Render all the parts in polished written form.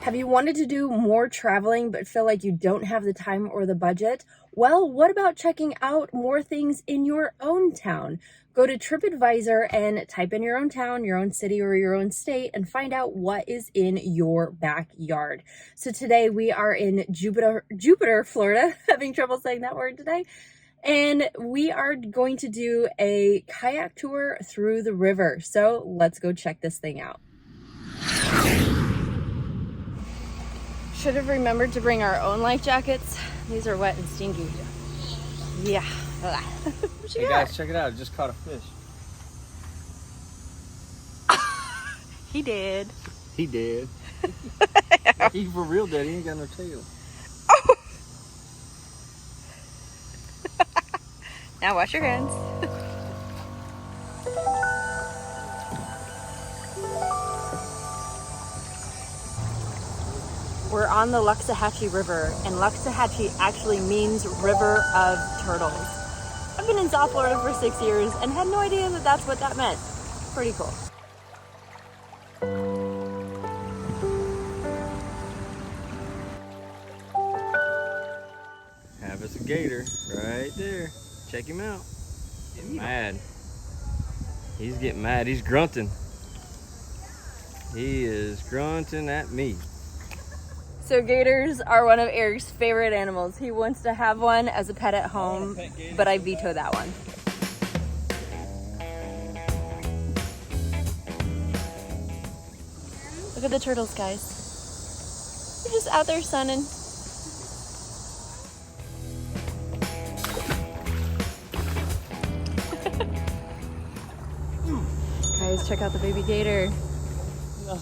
Have you wanted to do more traveling but feel like you don't have the time or the budget? Well, what about checking out more things in your own town? Go to TripAdvisor and type in your own town, your own city, or your own state and find out what is in your backyard. So today we are in Jupiter, Florida. Having trouble saying that word today. And we are going to do a kayak tour through the river. So let's go check this thing out. Should have remembered to bring our own life jackets. These are wet and stinky. Yeah. Hey guys, check it out. I just caught a fish. He did. He did. He for real dead. He ain't got no tail. Oh. Now wash your hands. We're on the Loxahatchee River, and Loxahatchee actually means River of Turtles. I've been in South Florida for 6 years and had no idea that that's what that meant. Pretty cool. Have us a gator right there. Check him out. Getting mad. He's getting mad. He's grunting. He is grunting at me. So gators are one of Eric's favorite animals. He wants to have one as a pet at home, but I veto that one. Look at the turtles, guys. They're just out there sunning. Guys, check out the baby gator. No.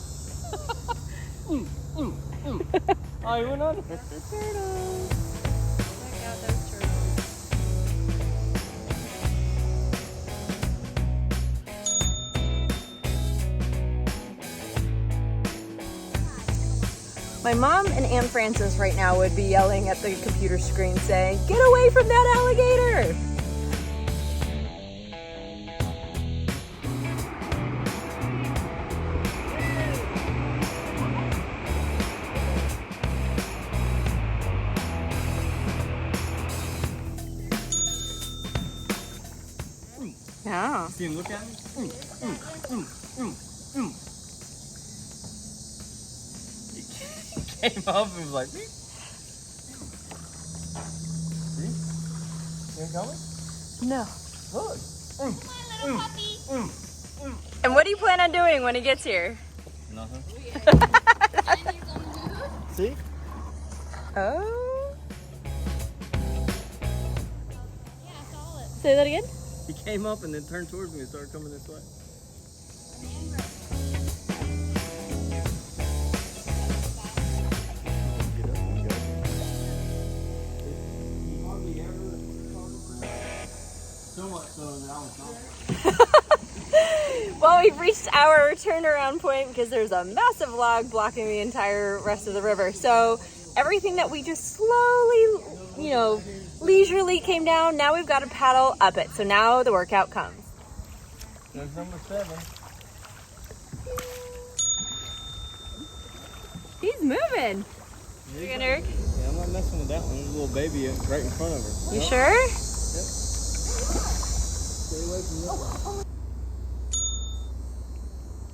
Oh, he went on. The turtles. Check out those turtles. My mom and Aunt Frances right now would be yelling at the computer screen saying, "Get away from that alligator!" Yeah. See him look at me? He came up and was like, beep. See? You ain't coming? No. Look. My little puppy. And what do you plan on doing when he gets here? Nothing. And he's on the move. See? Oh. Yeah, I saw it. Say that again? He came up and then turned towards me and started coming this way. Well, we've reached our turnaround point because there's a massive log blocking the entire rest of the river. So everything that we just slowly, leisurely came down, now we've got to paddle up it. So now the workout comes. There's number 7. He's moving. You gonna, Eric? Yeah, I'm not messing with that one. There's a little baby right in front of her. You sure? Yep. Stay away from that one.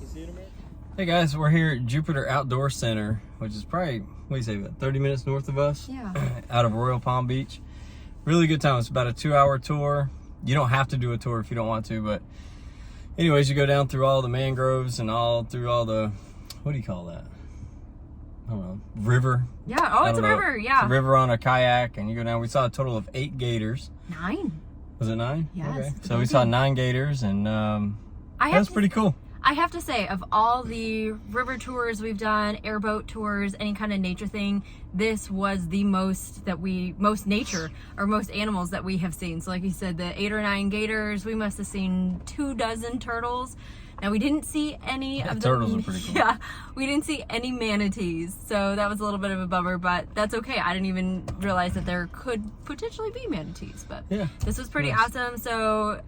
You see it, America? Hey guys, we're here at Jupiter Outdoor Center, which is probably, what do you say, about 30 minutes north of us? Yeah. Out of Royal Palm Beach. Really good time. It's about a 2-hour tour. You don't have to do a tour if you don't want to, but anyways, you go down through all the mangroves and through all the, what do you call that? I don't know, river. Yeah, oh, it's a river, yeah. It's a river on a kayak, and you go down. We saw a total of 8 gators. 9. Was it 9? Yes. Okay. So we saw 9 gators, and that was pretty cool. I have to say, of all the river tours we've done, airboat tours, any kind of nature thing, this was the most nature or most animals that we have seen. So like you said, the 8 or 9 gators, we must have seen 24 turtles. Now we didn't see any of the turtles are pretty cool. Yeah, we didn't see any manatees, so that was a little bit of a bummer, but that's okay. I didn't even realize that there could potentially be manatees, but yeah, this was pretty awesome. So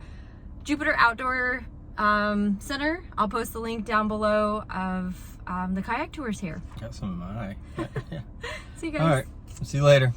Jupiter Outdoor center. I'll post the link down below of the kayak tours here. Got some in my eye. See you guys. All right. See you later.